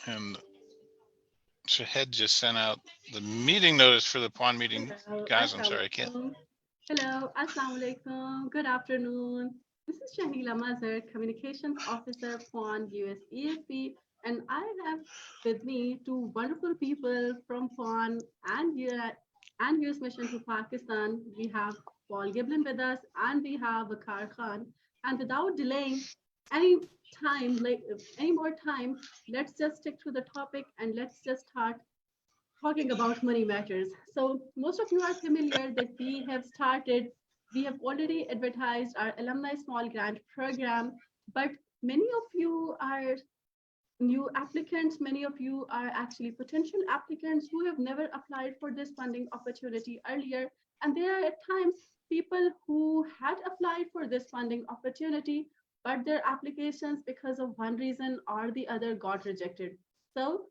And Shahed just sent out the meeting notice for the PUAN meeting. Hello, Guys, I'm sorry, I can't. Assalamualaikum. Hello, Assalamu alaikum. Good afternoon. This is Shahila Mazhar, Communications Officer, PUAN US ESP, and I have with me two wonderful people from PUAN and US Mission to Pakistan. We have Paul Giblin with us, and we have Vakar Khan. And without delaying any any more time, let's just stick to the topic and let's just start talking about money matters. So, most of you are familiar that we have already advertised our alumni small grant program, but many of you are new applicants, many of you are actually potential applicants who have never applied for this funding opportunity earlier. And there are at times people who had applied for this funding opportunity, but their applications, because of one reason or the other, got rejected. So,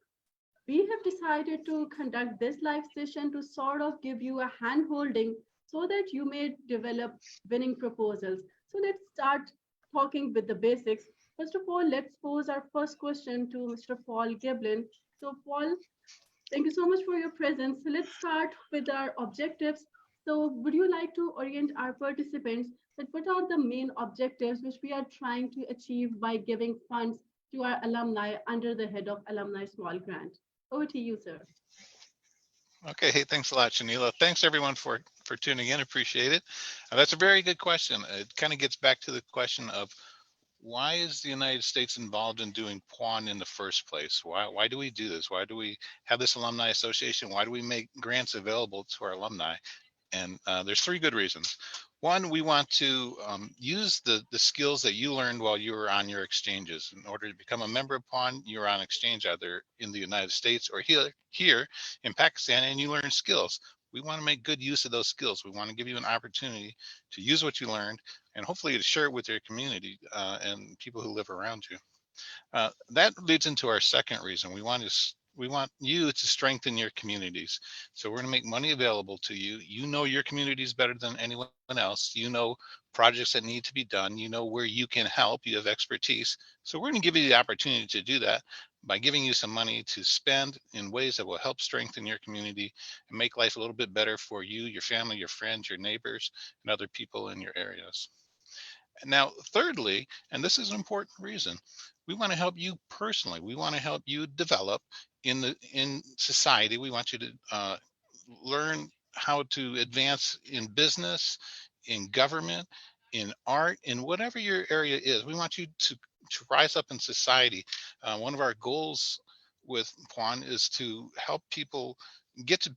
we have decided to conduct this live session to sort of give you a hand holding so that you may develop winning proposals. So let's start talking with the basics. First of all, let's pose our first question to Mr. Paul Giblin. So, Paul, thank you so much for your presence. So let's start with our objectives. So, would you like to orient our participants that what are the main objectives which we are trying to achieve by giving funds to our alumni under the head of Alumni Small Grant? Over to you, sir. Okay, hey, thanks a lot, Shanila. Thanks everyone for tuning in. Appreciate it. That's a very good question. It kind of gets back to the question of why is the United States involved in doing PUAN in the first place? Why do we do this? Why do we have this alumni association? Why do we make grants available to our alumni? And there's three good reasons. One, we want to use the skills that you learned while you were on your exchanges. In order to become a member of PUAN, you're on exchange either in the United States or here in Pakistan, and you learn skills. We want to make good use of those skills. We want to give you an opportunity to use what you learned and hopefully to share it with your community and people who live around you. That leads into our second reason. We want you to strengthen your communities. So we're going to make money available to you. You know your communities better than anyone else. You know projects that need to be done. You know where you can help. You have expertise. So we're going to give you the opportunity to do that by giving you some money to spend in ways that will help strengthen your community and make life a little bit better for you, your family, your friends, your neighbors, and other people in your areas. Now, thirdly, and this is an important reason, we want to help you personally. We want to help you develop in society. We want you to learn how to advance in business, in government, in art, in whatever your area is. We want you to rise up in society. One of our goals with PUAN is to help people get to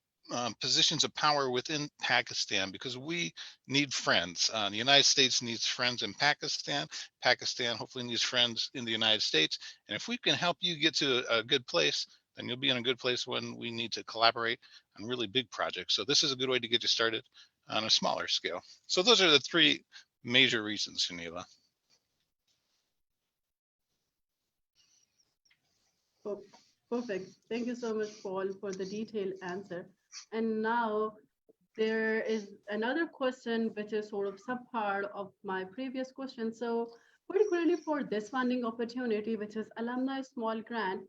positions of power within Pakistan because we need friends. The United States needs friends in Pakistan. Pakistan hopefully needs friends in the United States. And if we can help you get to a good place, then you'll be in a good place when we need to collaborate on really big projects. So this is a good way to get you started on a smaller scale. So those are the three major reasons, Shanila. Oh, perfect. Thank you so much, Paul, for the detailed answer. And now there is another question which is sort of subpart of my previous question. So, particularly for this funding opportunity, which is alumni small grant,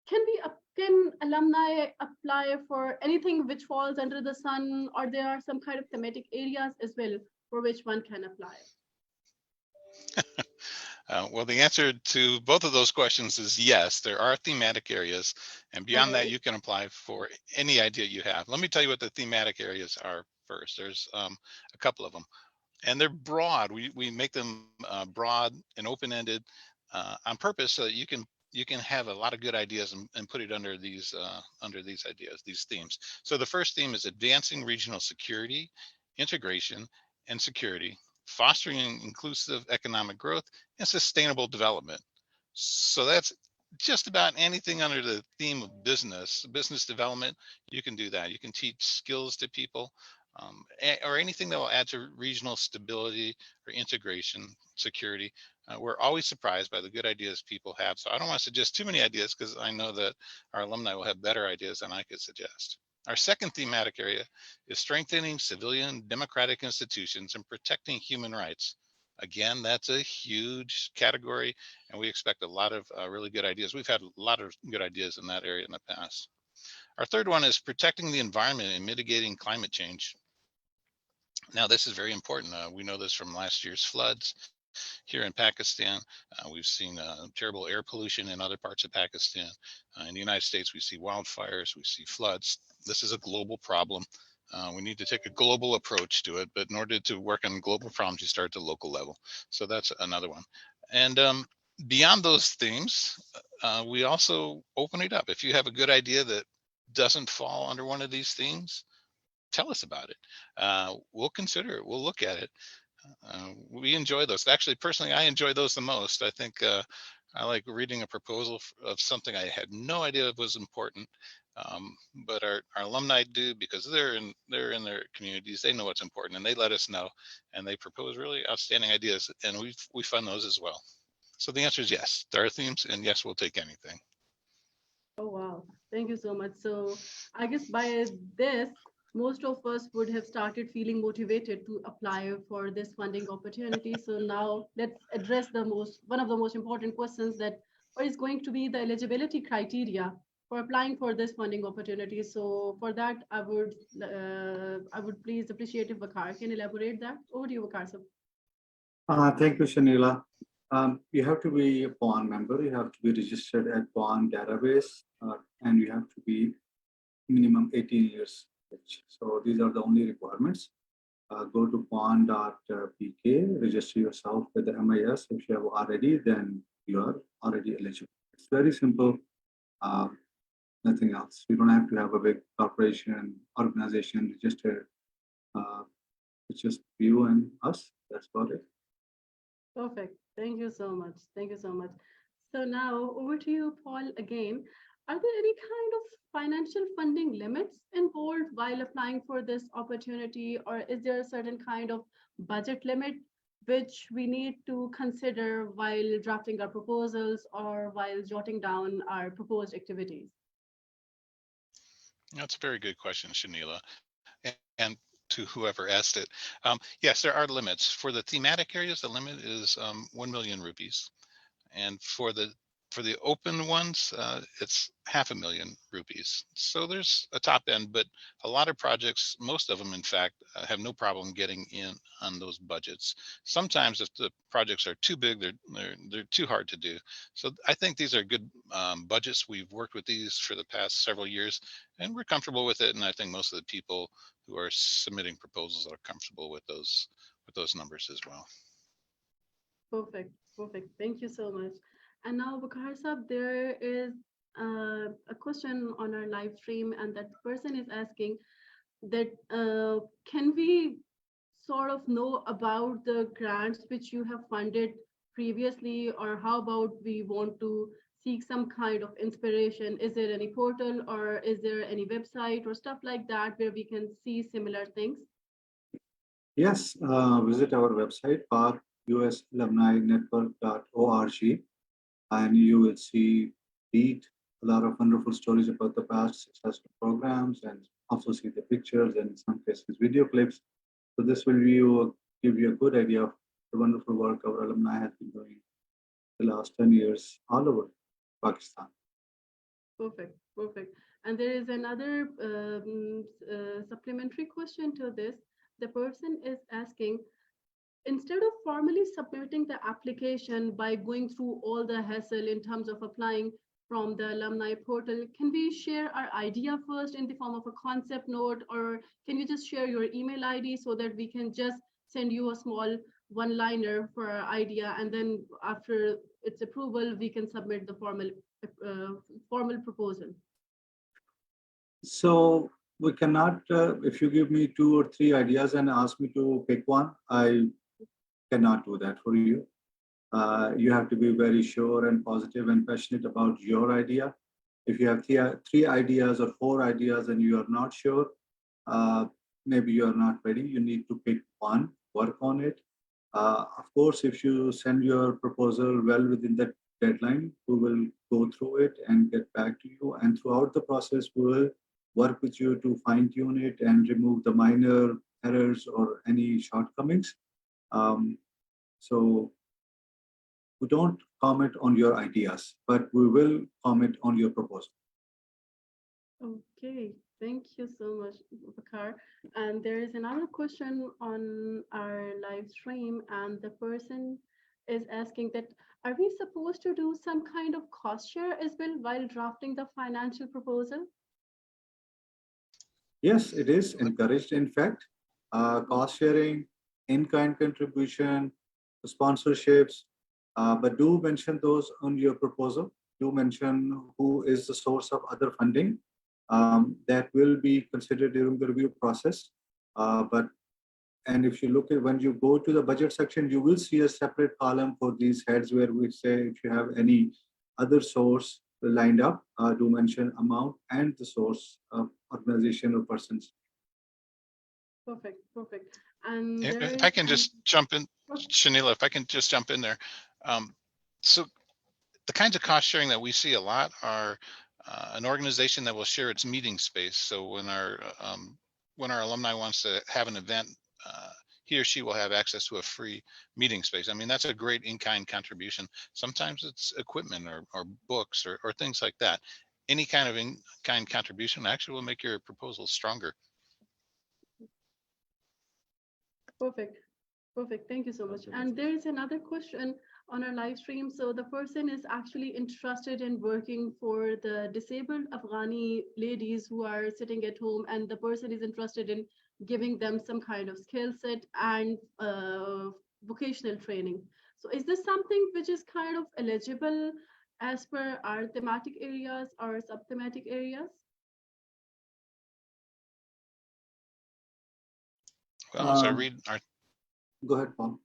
can alumni apply for anything which falls under the sun, or there are some kind of thematic areas as well for which one can apply? Well, the answer to both of those questions is yes, there are thematic areas. And beyond that, Okay. you can apply for any idea you have. Let me tell you what the thematic areas are first. There's a couple of them, and they're broad. We make them broad and open-ended on purpose so that you can have a lot of good ideas and put it under these ideas, these themes. So the first theme is advancing regional security, integration, and security, fostering inclusive economic growth and sustainable development. So that's just about anything under the theme of business development. You can do that. You can teach skills to people, or anything that will add to regional stability or integration, security. We're always surprised by the good ideas people have. So I don't want to suggest too many ideas because I know that our alumni will have better ideas than I could suggest. Our second thematic area is strengthening civilian democratic institutions and protecting human rights. Again, that's a huge category, and we expect a lot of really good ideas. We've had a lot of good ideas in that area in the past. Our third one is protecting the environment and mitigating climate change. Now, this is very important. We know this from last year's floods here in Pakistan. We've seen terrible air pollution in other parts of Pakistan. In the United States, we see wildfires, we see floods. This is a global problem. We need to take a global approach to it, but in order to work on global problems, you start at the local level. So that's another one. And beyond those themes, we also open it up. If you have a good idea that doesn't fall under one of these themes, tell us about it. We'll consider it. We'll look at it. We enjoy those. Actually, personally, I enjoy those the most. I think I like reading a proposal of something I had no idea was important, but our alumni do, because they're in their communities. They know what's important, and they let us know, and they propose really outstanding ideas, and we fund those as well. So the answer is yes. There are themes, and yes, we'll take anything. Oh, wow. Thank you so much. So, I guess by this, most of us would have started feeling motivated to apply for this funding opportunity. So now let's address one of the most important questions, that what is going to be the eligibility criteria for applying for this funding opportunity. So for that, I would please appreciate if Vakar can elaborate that. Over to you, Vakar. So, Thank you, Shanila. You have to be a PUAN member. You have to be registered at PUAN database, and you have to be minimum 18 years age. So these are the only requirements. Go to PUAN.pk, register yourself with the MIS. If you have already, then you are already eligible. It's very simple. Uh, Nothing else. You don't have to have a big corporation, organization registered. Uh, it's just you and us. That's about it. perfect. Thank you so much. Thank you so much. So now over to you, Paul, again. Are there any kind of financial funding limits involved while applying for this opportunity, or is there a certain kind of budget limit which we need to consider while drafting our proposals or while jotting down our proposed activities? That's a very good question, Shanila. And to whoever asked it, yes, there are limits. For the thematic areas, the limit is 1 million rupees. And for the open ones, it's 500,000 rupees. So there's a top end, but a lot of projects, most of them, in fact, have no problem getting in on those budgets. Sometimes, if the projects are too big, they're too hard to do. So I think these are good budgets. We've worked with these for the past several years, and we're comfortable with it. And I think most of the people who are submitting proposals are comfortable with those numbers as well. Perfect, perfect. Thank you so much. And now, Bakar Sab, there is a question on our live stream, and that person is asking that can we sort of know about the grants which you have funded previously, or how about we want to seek some kind of inspiration? Is there any portal or is there any website or stuff like that where we can see similar things? Yes, visit our website, PARK-US-alumni-network.org, and you will read a lot of wonderful stories about the past successful programs, and also see the pictures and in some cases video clips. So this will give you a good idea of the wonderful work our alumni has been doing the last 10 years all over Pakistan. Perfect, perfect. And there is another supplementary question to this. The person is asking, instead of formally submitting the application by going through all the hassle in terms of applying from the alumni portal, can we share our idea first in the form of a concept note, or can you just share your email ID so that we can just send you a small one liner for our idea, and then after its approval we can submit the uh, formal proposal? So we cannot, if you give me 2 or 3 ideas and ask me to pick one, I cannot do that for you. You have to be very sure and positive and passionate about your idea. If you have three ideas or 4 ideas and you are not sure, uh, maybe you are not ready. You need to pick one, work on it. Of course, if you send your proposal well within that deadline, we will go through it and get back to you. And throughout the process, we will work with you to fine tune it and remove the minor errors or any shortcomings. Um, So we don't comment on your ideas, but we will comment on your proposal. Okay, thank you so much, Bakar. And there is another question on our live stream, and the person is asking that are we supposed to do some kind of cost share as well while drafting the financial proposal? Yes, it is encouraged. In fact, cost sharing, in-kind contribution, sponsorships, but do mention those on your proposal. Do mention who is the source of other funding. That will be considered during the review process. But and if you look at when you go to the budget section, you will see a separate column for these heads where we say if you have any other source lined up, do mention amount and the source of organization or persons. Perfect, perfect. And there If is I can an just jump in, perfect, Shanila, if I can just jump in there. Um, so the kinds of cost sharing that we see a lot are an organization that will share its meeting space. So when our alumni wants to have an event, uh, he or she will have access to a free meeting space. I mean, that's a great in-kind contribution. Sometimes it's equipment or books or things like that. Any kind of in-kind contribution actually will make your proposal stronger. perfect. Perfect. Thank you so much. And there is another question on our live stream. So the person is actually interested in working for the disabled Afghani ladies who are sitting at home, and the person is interested in giving them some kind of skill set and vocational training. So is this something which is kind of eligible as per our thematic areas or sub-thematic areas? Well, as I Um, read our Go ahead, Paul.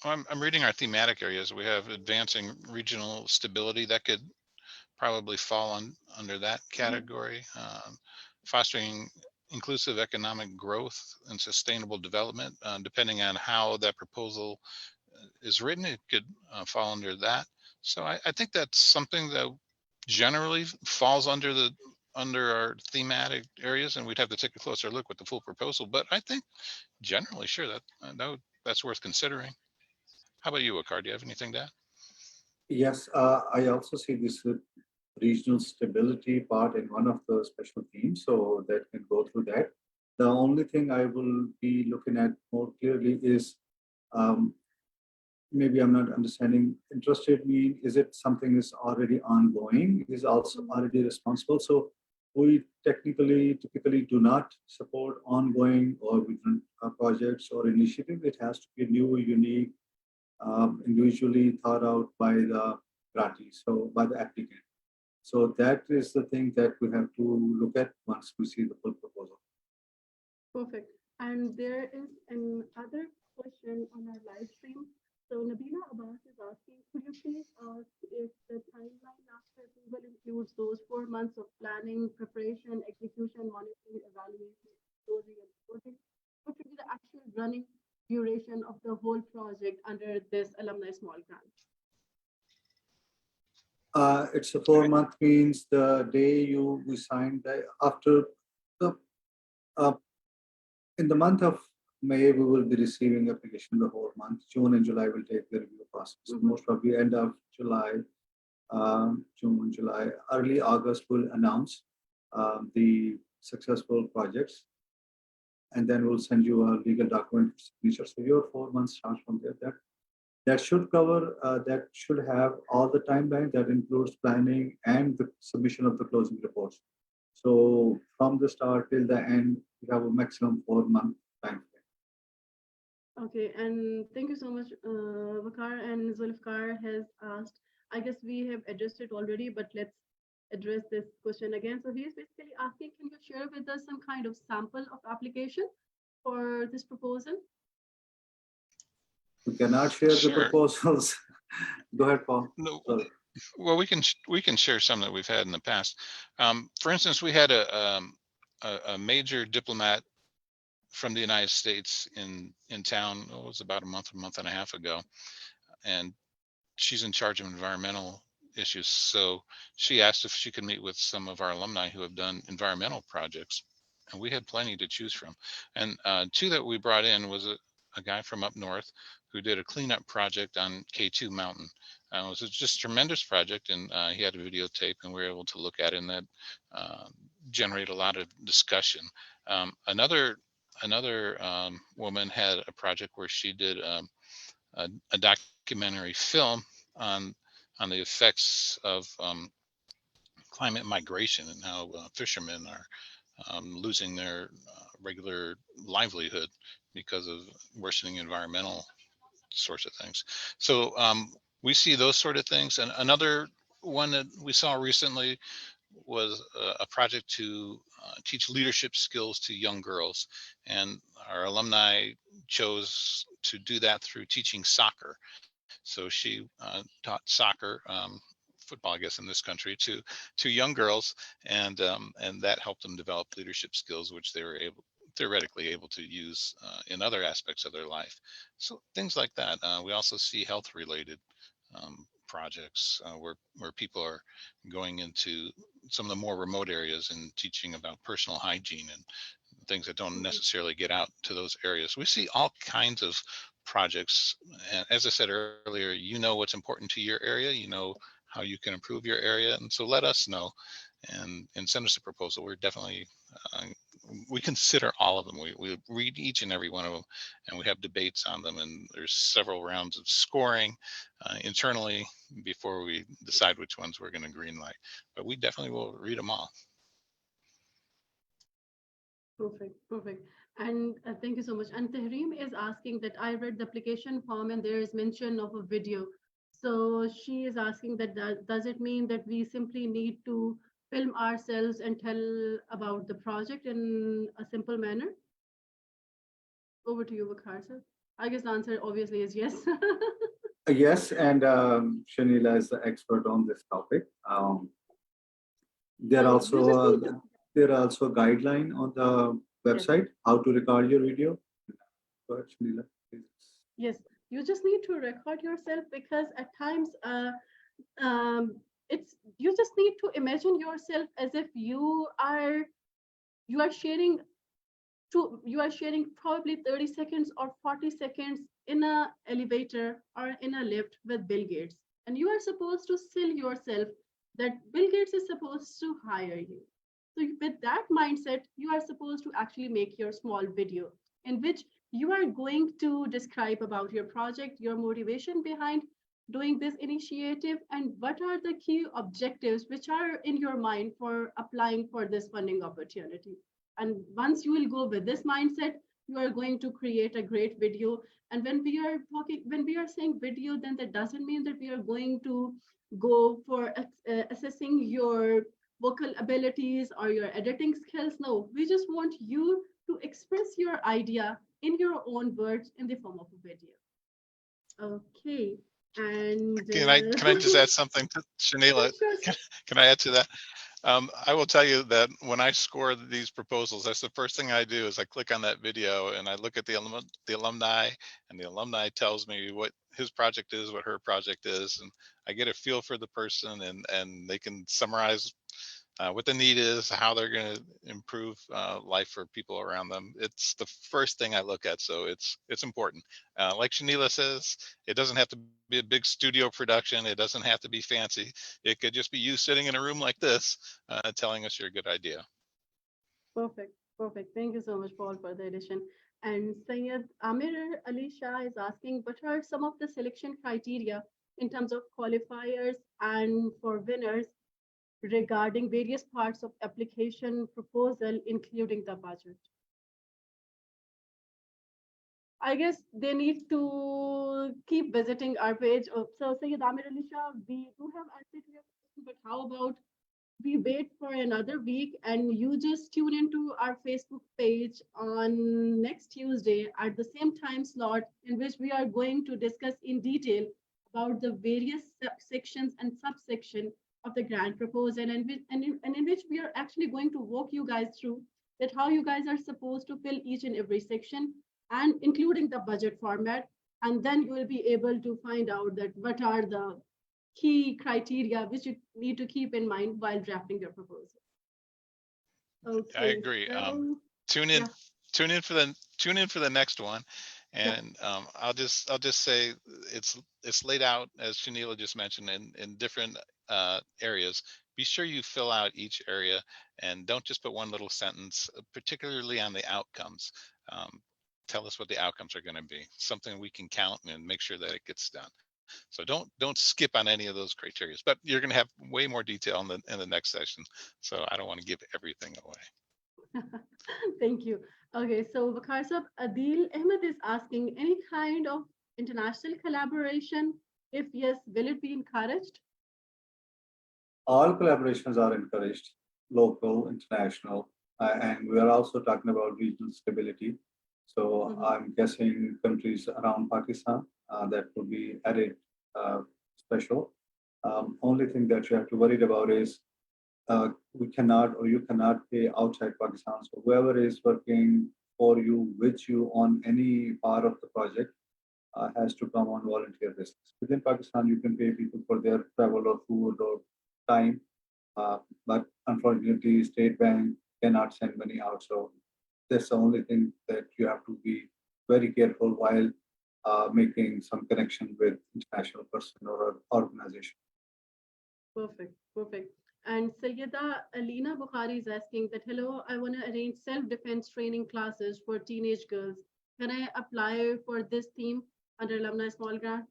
I'm reading our thematic areas. We have advancing regional stability that could probably fall under that Mhm. category. Fostering inclusive economic growth and sustainable development, depending on how that proposal is written, it could fall under that. So I think that's something that generally falls under our thematic areas, and we'd have to take a closer look with the full proposal. But I think generally, sure, that's worth considering. How about you, Akar? Do you have anything to add? Yes, I also see this regional stability part in one of the special themes, so that can go through that. The only thing I will be looking at more clearly is um, maybe I'm not understanding. Interested mean is it something is already ongoing? Is also Mhm. already responsible? So we typically do not support ongoing or projects or initiative. It has to be new, unique, individually thought out by the grantee, so by the applicant. So that is the thing that we have to look at once we see the full proposal. Perfect. And there is another question on our live stream. So Nabila Abbas is asking, could you please ask if the timeline after approval includes those 4 months of planning, preparation, execution, monitoring, evaluation, closing, and reporting? What should be the actual running duration of the whole project under this alumni small grant? It's a 4 month means the day you we signed after the uh, in the month of May we will be receiving application the whole month. June and July will take the review process. Most probably end of July, June, July, early August will announce the successful projects, and then we'll send you a legal document for signature. So your 4 months starts from there. That should cover. That should have all the timeline that includes planning and the submission of the closing reports. So from the start till the end, we have a maximum 4 month time frame. Okay, and thank you so much, Vakar and Zulfikar has asked. I guess we have addressed it already, but let's address this question again. So he's basically asking, can you share with us some kind of sample of application for this proposal? We cannot share the Sure. proposals. Go ahead, Paul. No, Sorry. well, we can share some that we've had in the past. For instance, we had a major diplomat from the United States in town. Oh, it was about a month and a half ago, and she's in charge of environmental issues. So she asked if she could meet with some of our alumni who have done environmental projects, and we had plenty to choose from. And two that we brought in was a guy from up north who did a cleanup project on K2 Mountain. It was just a tremendous project, and he had a videotape, and we were able to look at it, and that generated a lot of discussion. Another woman had a project where she did a documentary film on the effects of climate migration and how fishermen are losing their regular livelihood because of worsening environmental sorts of things. So we see those sort of things. And another one that we saw recently was a project to teach leadership skills to young girls. And our alumni chose to do that through teaching soccer. So she taught soccer, football, I guess, in this country, to young girls, and that helped them develop leadership skills, which they were theoretically able to use in other aspects of their life. So things like that. We also see health related projects where people are going into some of the more remote areas and teaching about personal hygiene and things that don't Mhm. necessarily get out to those areas. We see all kinds of projects. And as I said earlier, you know what's important to your area, you know how you can improve your area. And so let us know and send us a proposal. We're definitely, uh, we consider all of them. We read each and every one of them, and we have debates on them. And there's several rounds of scoring internally before we decide which ones we're going to green light. But we definitely will read them all. Perfect, perfect. And thank you so much. And Tahreem is asking that I read the application form and there is mention of a video. So she is asking that does it mean that we simply need to film ourselves and tell about the project in a simple manner? Over to you, Vakhar sir. I guess the answer obviously is yes. Yes, and Shanila is the expert on this topic. There So also you just need to, there are also guideline on the yes, website how to record your video. Go ahead, Shanila, please. yes, you just need to record yourself because at times um, it's you just need to imagine yourself as if you are sharing you are sharing probably 30 seconds or 40 seconds in a elevator or in a lift with Bill Gates, and you are supposed to sell yourself that Bill Gates is supposed to hire you. So with that mindset, you are supposed to actually make your small video in which you are going to describe about your project, your motivation behind doing this initiative, and what are the key objectives which are in your mind for applying for this funding opportunity. And once you will go with this mindset, you are going to create a great video. And when we are saying video, then that doesn't mean that we are going to go for assessing your vocal abilities or your editing skills. No, we just want you to express your idea in your own words in the form of a video. Okay. And Can I just add something to sure, Shanila? sure, Can, can I add to that? I will tell you that when I score these proposals, that's the first thing I do is I click on that video and I look at the alumni, and the alumni tells me what his project is, what her project is, and I get a feel for the person, and they can summarize what the need is, how they're going to improve life for people around them. It's the first thing I look at, so it's important. Like Shanila says, it doesn't have to be a big studio production. It doesn't have to be fancy. It could just be you sitting in a room like this, telling us your good idea. perfect, perfect. Thank you so much, Paul, for the addition. And Sayed Amir Ali Shah is asking, what are some of the selection criteria in terms of qualifiers and for winners regarding various parts of application proposal, including the budget? I guess they need to keep visiting our page. So, Sayed Amir Ali Shah, we do have answered to your question, but how about we wait for another week and you just tune into our Facebook page on next Tuesday at the same time slot in which we are going to discuss in detail about the various sections and subsection of the grant proposal and in which we are actually going to walk you guys through that how you guys are supposed to fill each and every section and including the budget format, and then you will be able to find out that what are the key criteria which you need to keep in mind while drafting your proposal. I Okay, agree. so Tune in, yeah, tune in for the next one, Yeah, And I'll just say it's laid out as Shanila just mentioned in different areas. Be sure you fill out each area and don't just put one little sentence, particularly on the outcomes. Um, Tell us what the outcomes are going to be, something we can count and make sure that it gets done. So don't skip on any of those criteria. But you're going to have way more detail in the next session. So I don't want to give everything away. thank you. Okay, so Bakar Sab, Adil Ahmed is asking any kind of international collaboration? If yes, will it be encouraged? All collaborations are encouraged, local, international, and we are also talking about regional stability. So Mhm. I'm guessing countries around Pakistan that would be added special. Only thing that you have to worry about is we cannot or you cannot pay outside Pakistan. So whoever is working for you, with you on any part of the project has to come on volunteer basis. Within Pakistan, you can pay people for their travel or food or time, but unfortunately, State Bank cannot send money out. So that's the only thing that you have to be very careful while making some connection with international person or organization. Perfect, perfect. And Sayyida Alina Bukhari is asking that, hello, I want to arrange self-defense training classes for teenage girls. Can I apply for this theme under Alumni Small Grant?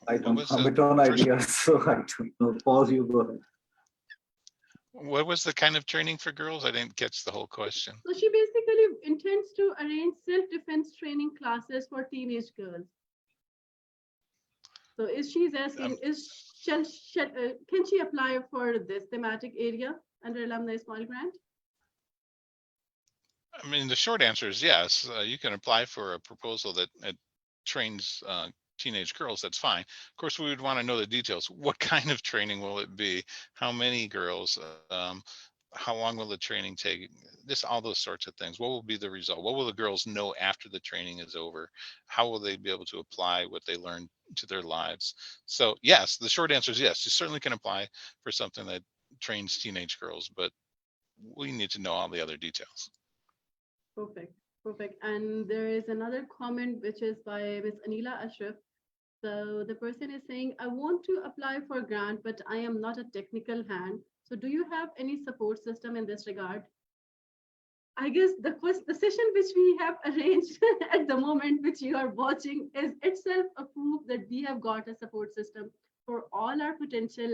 I What don't was the comment on first? ideas, so I don't know. Pause, you go ahead. What was the kind of training for girls? I didn't catch the whole question. So she basically intends to arrange self-defense training classes for teenage girls. So is she's Um, asking, can she apply for this thematic area under Alumni Small Grant? I mean, the short answer is yes. You can apply for a proposal that trains teenage girls. That's fine. Of course, we would want to know the details. What kind of training will it be? How many girls? How long will the training take? Just all those sorts of things. What will be the result? What will the girls know after the training is over? How will they be able to apply what they learned to their lives? So, yes, the short answer is yes. You certainly can apply for something that trains teenage girls, but we need to know all the other details. Perfect, perfect. And there is another comment which is by Miss Anila Ashraf. So the person is saying, I want to apply for a grant, but I am not a technical hand. So do you have any support system in this regard? I guess the session which we have arranged at the moment, which you are watching, is itself a proof that we have got a support system for all our potential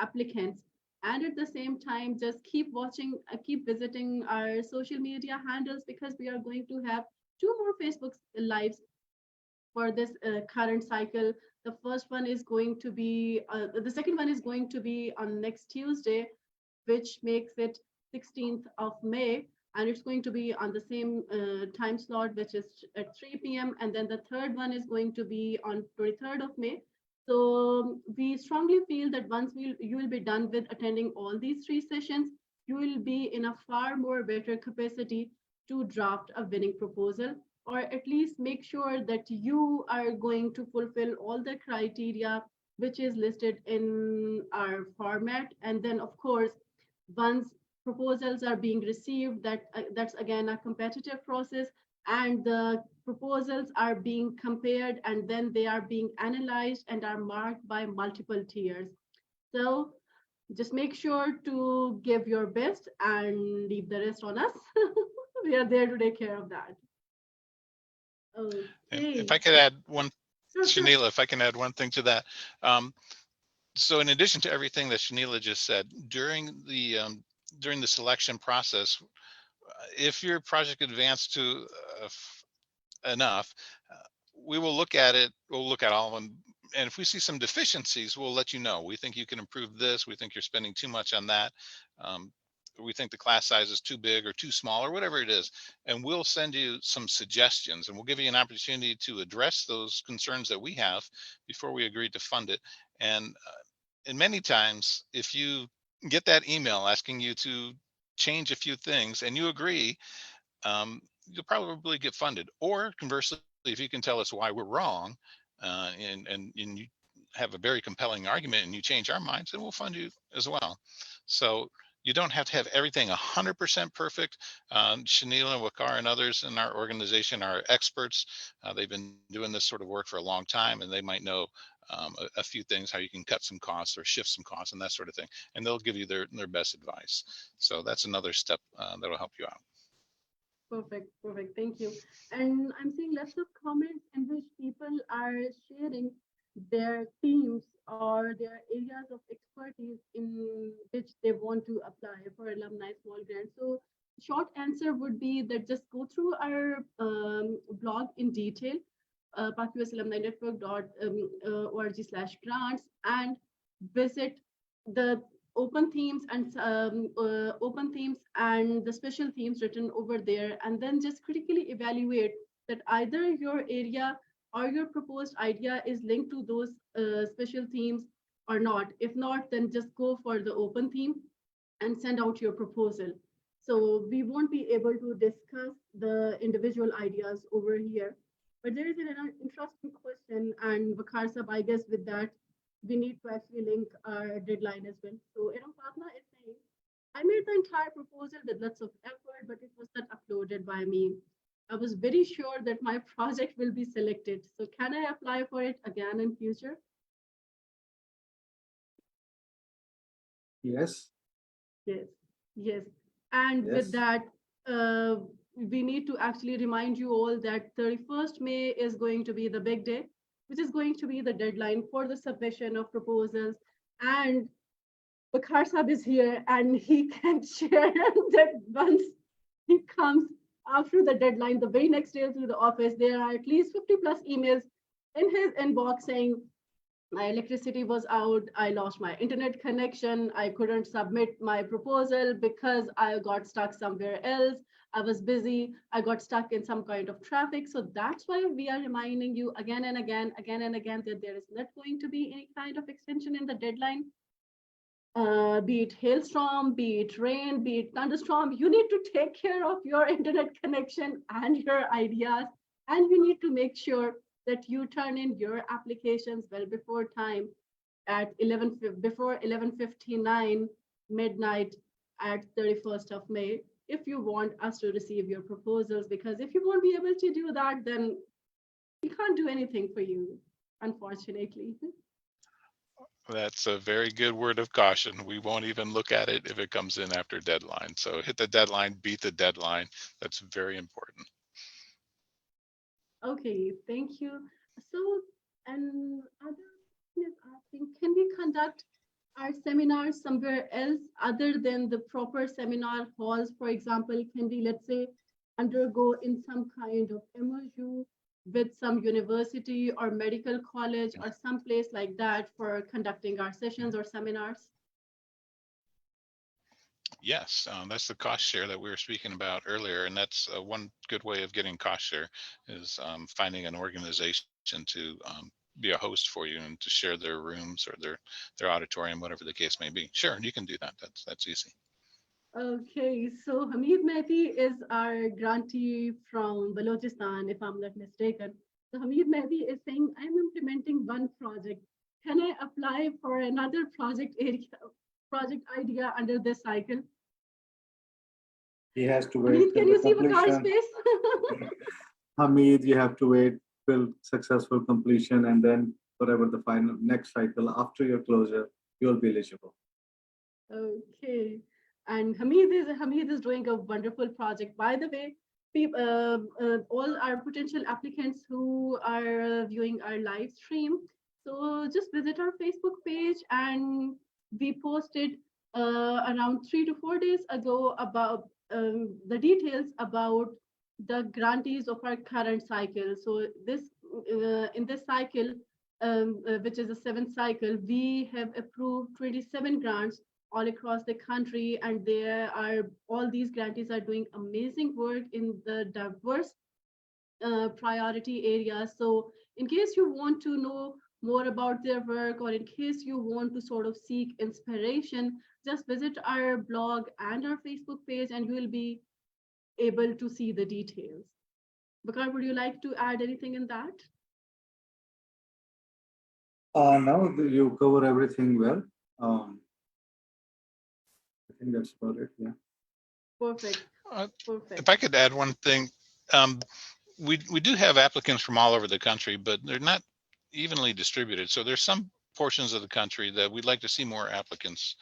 applicants. And at the same time, just keep watching, keep visiting our social media handles because we are going to have two more Facebook lives for this current cycle. The first one is going to be, the second one is going to be on next Tuesday, which makes it 16th of May. And it's going to be on the same time slot, which is at 3 p.m. And then the third one is going to be on 23rd of May. So we strongly feel that once you will be done with attending all these three sessions, you will be in a far more better capacity to draft a winning proposal, or at least make sure that you are going to fulfill all the criteria which is listed in our format. And then, of course, once proposals are being received, that's again a competitive process, and the proposals are being compared and then they are being analyzed and are marked by multiple tiers. So just make sure to give your best and leave the rest on us. We are there to take care of that. And if Okay. I could add one, Sure, sure. Shanila, if I can add one thing to that. So in addition to everything that Shanila just said, during the selection process, if your project advanced to enough, uh, we will look at it. We'll look at all of them, and if we see some deficiencies, we'll let you know. We think you can improve this. We think you're spending too much on that. Um, we think the class size is too big or too small or whatever it is, and we'll send you some suggestions, and we'll give you an opportunity to address those concerns that we have before we agree to fund it. And many times, if you get that email asking you to change a few things and you agree, you'll probably get funded. Or conversely, if you can tell us why we're wrong, and you have a very compelling argument and you change our minds, then we'll fund you as well. So You don't have to have everything 100% perfect. Shanila, Wakar, and others in our organization are experts. They've been doing this sort of work for a long time, and they might know a few things, how you can cut some costs or shift some costs and that sort of thing. And they'll give you their best advice. So that's another step that'll help you out. Perfect, perfect. Thank you. And I'm seeing lots of comments in which people are sharing their teams or their areas of expertise in which they want to apply for alumni small grants. So, short answer would be that just go through our blog in detail, PAK-U.S Alumni Network.org/grants, and visit the open themes and the special themes written over there, and then just critically evaluate that either your area or your proposed idea is linked to those special themes or not. If not, then just go for the open theme and send out your proposal. So we won't be able to discuss the individual ideas over here. But there is an interesting question, and Vakhar Sab, I guess with that, we need to actually link our deadline as well. So Eram Fatma is saying, I made the entire proposal with lots of effort, but it was not uploaded by me. I was very sure that my project will be selected. So can I apply for it again in future? Yes. Yes, yes. And with Yes. that, we need to actually remind you all that 31st May is going to be the big day, which is going to be the deadline for the submission of proposals. And Bakhar Sahib is here and he can share that once he comes after the deadline, the very next day to the office, there are at least 50 plus emails in his inbox saying, my electricity was out, I lost my internet connection, I couldn't submit my proposal because I got stuck somewhere else, I was busy, I got stuck in some kind of traffic. So that's why we are reminding you again and again that there is not going to be any kind of extension in the deadline. Be it hailstorm, be it rain, be it thunderstorm, you need to take care of your internet connection and your ideas, and you need to make sure that you turn in your applications well before time at 11 before 11:59 midnight at 31st of May if you want us to receive your proposals, because if you won't be able to do that, then we can't do anything for you, unfortunately. That's a very good word of caution. We won't even look at it if it comes in after deadline. So hit the deadline, beat the deadline. That's very important. Okay, thank you. So, and other person is asking, can we conduct our seminars somewhere else other than the proper seminar halls? For example, can we, let's say, undergo in some kind of MOU with some university or medical college or some place like that for conducting our sessions or seminars? Yes, that's the cost share that we were speaking about earlier, and that's one good way of getting cost share is finding an organization to be a host for you and to share their rooms or their auditorium, whatever the case may be. Sure, you can do that. That's easy. Okay, so Hamid Mehdi is our grantee from Balochistan, if I'm not mistaken. So Hamid Mehdi is saying, I'm implementing one project. Can I apply for another project area, project idea under this cycle? He has to wait Hamid, till can the you see Vakar's completion. face? Hamid, you have to wait till successful completion, and then whatever the final next cycle after your closure, you'll be eligible. Okay. And Hamid is doing a wonderful project. By the way, all our potential applicants who are viewing our live stream, so just visit our Facebook page, and we posted around 3 to 4 days ago about the details about the grantees of our current cycle. So this in this cycle, which is the seventh cycle, we have approved 27 grants all across the country, and there are all these grantees are doing amazing work in the diverse priority areas. So in case you want to know more about their work, or in case you want to sort of seek inspiration, just visit our blog and our Facebook page and you will be able to see the details. Bakar, would you like to add anything in that? No, you cover everything well. I think that's about it. Yeah. Perfect. Uh, if Perfect. I could add one thing, um, we do have applicants from all over the country, but they're not evenly distributed. So there's some portions of the country that we'd like to see more applicants,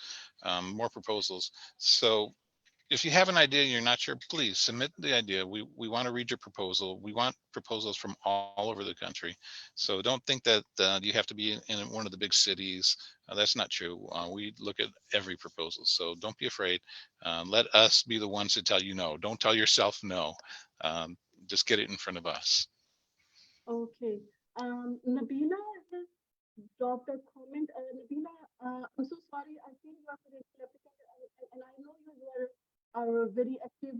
more proposals. So if you have an idea you're not sure, please submit the idea. We want to read your proposal. We want proposals from all over the country. So don't think that you have to be in one of the big cities. That's not true. We look at every proposal. So don't be afraid. Let us be the ones to tell you no. Don't tell yourself no. Just get it in front of us. Okay. Nabila has dropped a comment. Nabila, I'm so sorry. I think you are potential applicant, and I know are a very active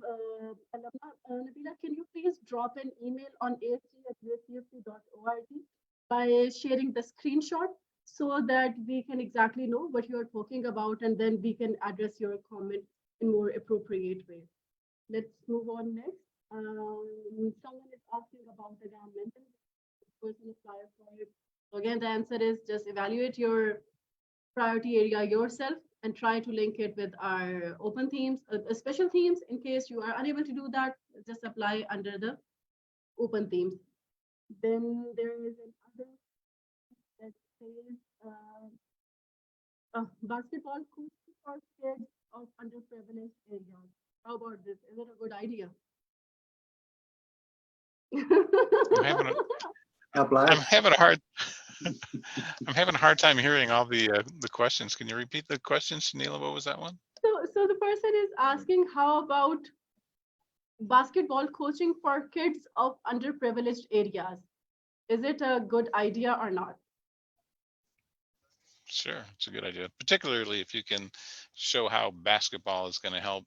alumna. Nabila, can you please drop an email on asg@uscfc.org by sharing the screenshot so that we can exactly know what you are talking about, and then we can address your comment in more appropriate way. Let's move on next. Someone is asking about the mental person apply for it. So again, the answer is just evaluate your priority area yourself and try to link it with our open themes, special themes. In case you are unable to do that, just apply under the open themes. Then there is another that says basketball coaching for kids of underprivileged areas. How about this? Is it a good idea? I'm having a, Apply. I'm having a hard I'm having a hard time hearing all the questions. Can you repeat the question, Shanila? What was that one? So the person is asking, how about basketball coaching for kids of underprivileged areas? Is it a good idea or not? Sure, it's a good idea, particularly if you can show how basketball is going to help.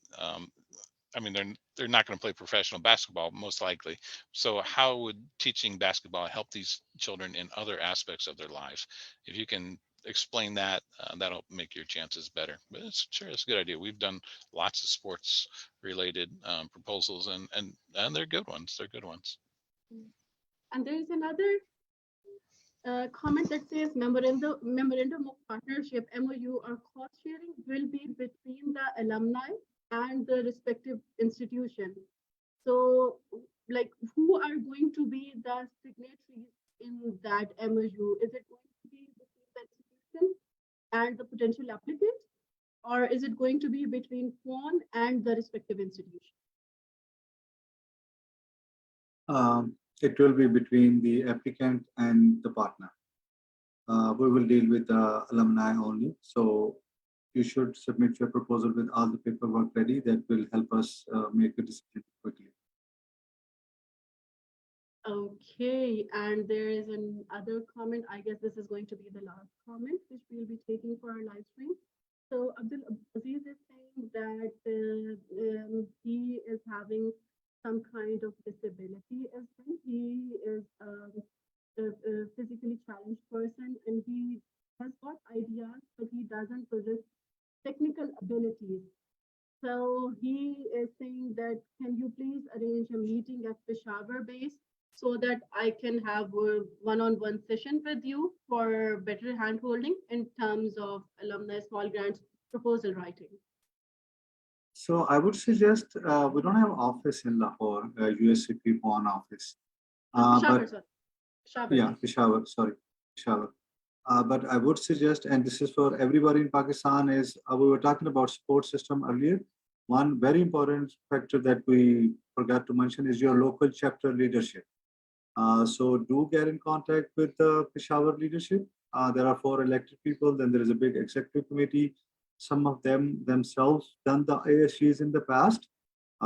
I mean, they're not going to play professional basketball, most likely. So, how would teaching basketball help these children in other aspects of their lives? If you can explain that, that'll make your chances better. But it's a good idea. We've done lots of sports related proposals, and they're good ones. They're good ones. And there is another comment that says memorandum of partnership (MOU) or cost sharing will be between the alumni and the respective institution. So, like, who are going to be the signatories in that MOU? Is it going to be between the institution and the potential applicant, or is it going to be between PUAN and the respective institution? It will be between the applicant and the partner. We will deal with the alumni only. So you should submit your proposal with all the paperwork ready. That will help us make a decision quickly. Okay, and there is another comment. I guess this is going to be the last comment, which we'll be taking for our live stream. So Abdul Aziz is saying that he is having some kind of disability as well. He is a physically challenged person, and he has got ideas, but he doesn't possess technical abilities. So he is saying that, can you please arrange a meeting at Peshawar base so that I can have a one-on-one session with you for better handholding in terms of alumni small grants proposal writing. So I would suggest we don't have office in Lahore, USCP PON office. Peshawar, But sorry. Peshawar. yeah, Peshawar, sorry, Peshawar. But I would suggest, and this is for everybody in Pakistan, is we were talking about support system earlier. One very important factor that we forgot to mention is your local chapter leadership. So do get in contact with the Peshawar leadership. There are 4 elected people. Then there is a big executive committee. Some of them themselves done the ASGs in the past.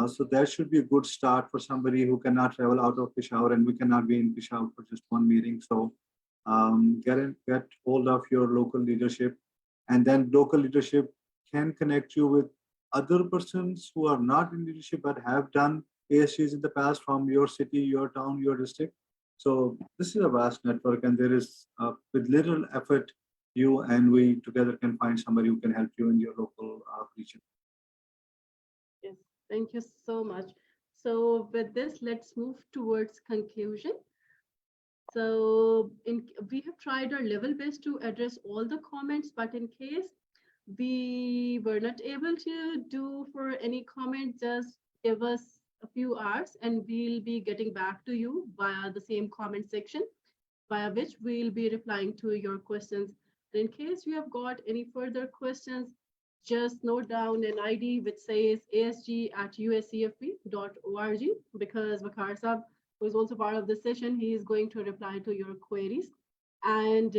So that should be a good start for somebody who cannot travel out of Peshawar, and we cannot be in Peshawar for just one meeting. So get hold of your local leadership, and then local leadership can connect you with other persons who are not in leadership but have done ASGs in the past from your city, your town, your district. So this is a vast network, and there is with little effort, you and we together can find somebody who can help you in your local region. Yes, thank you so much. So with this, let's move towards conclusion. So we have tried our level best to address all the comments, but in case we were not able to do for any comment, just give us a few hours and we'll be getting back to you via the same comment section, via which we'll be replying to your questions. And in case you have got any further questions, just note down an ID which says asg@uscfp.org, because Vakar Sab, who is also part of this session, he is going to reply to your queries. And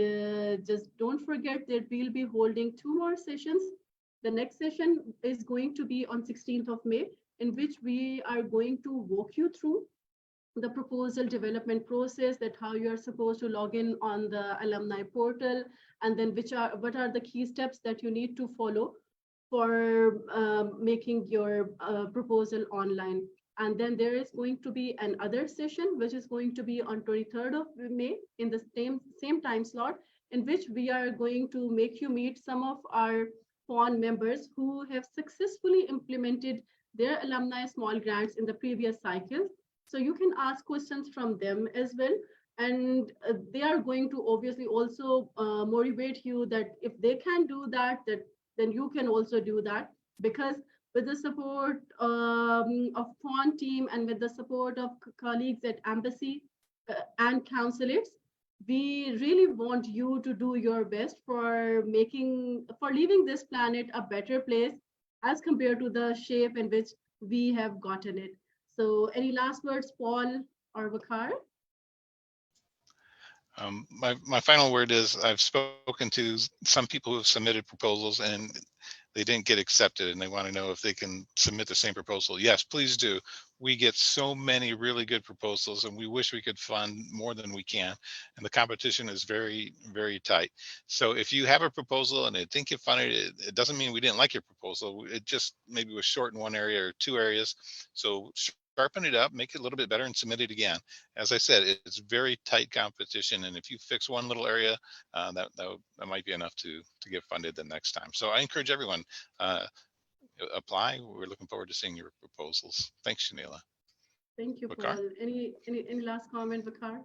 just don't forget that we'll be holding 2 more sessions. The next session is going to be on 16th of May, in which we are going to walk you through the proposal development process, that how you are supposed to log in on the alumni portal, and then what are the key steps that you need to follow for making your proposal online. And then there is going to be another session which is going to be on 23rd of May in the same time slot, in which we are going to make you meet some of our PUAN members who have successfully implemented their alumni small grants in the previous cycle. So you can ask questions from them as well. And they are going to obviously also motivate you that if they can do that, then you can also do that. Because with the support of PUAN team and with the support of colleagues at embassy and consulates, we really want you to do your best for leaving this planet a better place as compared to the shape in which we have gotten it. So any last words, Paul or Vakar? My final word is I've spoken to some people who have submitted proposals and they didn't get accepted, and they want to know if they can submit the same proposal. Yes, please do. We get so many really good proposals, and we wish we could fund more than we can. And the competition is very, very tight. So if you have a proposal and it didn't get funded, it doesn't mean we didn't like your proposal. It just maybe was short in one area or 2 areas. So sharpen it up, make it a little bit better, and submit it again. As I said, it's very tight competition, and if you fix one little area, that might be enough to get funded the next time. So I encourage everyone, uh, apply. We're looking forward to seeing your proposals. Thanks, Shanila. Thank you, Bakar? Paul. Any last comment, Vakar?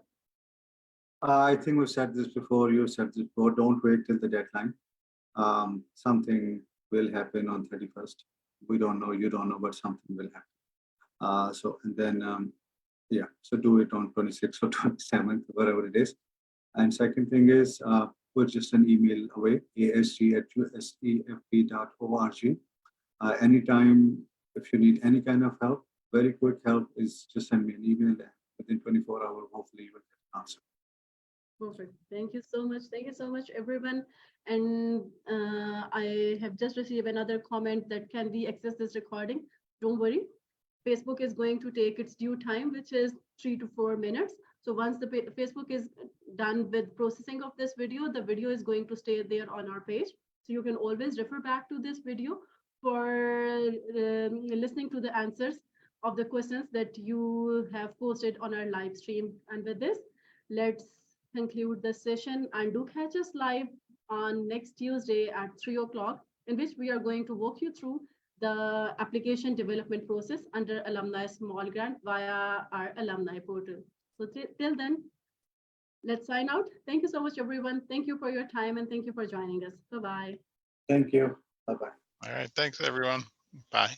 I think we've said this before. You said this before. Don't wait till the deadline. Something will happen on 31st. We don't know. You don't know, but something will happen. And then yeah. So do it on 26th or 27th, whatever it is. And second thing is, we're just an email away, asg@uscfp.org. Anytime, if you need any kind of help, very quick help is just send me an email, and within 24 hours, hopefully you will get an answer. Perfect. Thank you so much. Thank you so much, everyone. And I have just received another comment that can we access this recording? Don't worry. Facebook is going to take its due time, which is 3 to 4 minutes. So once the Facebook is done with processing of this video, the video is going to stay there on our page. So you can always refer back to this video for listening to the answers of the questions that you have posted on our live stream. And with this, let's conclude the session, and do catch us live on next Tuesday at 3 o'clock, in which we are going to walk you through the application development process under Alumni Small Grant via our alumni portal. So till then, let's sign out. Thank you so much, everyone. Thank you for your time, and thank you for joining us. Bye-bye. Thank you. Bye-bye. All right. Thanks, everyone. Bye.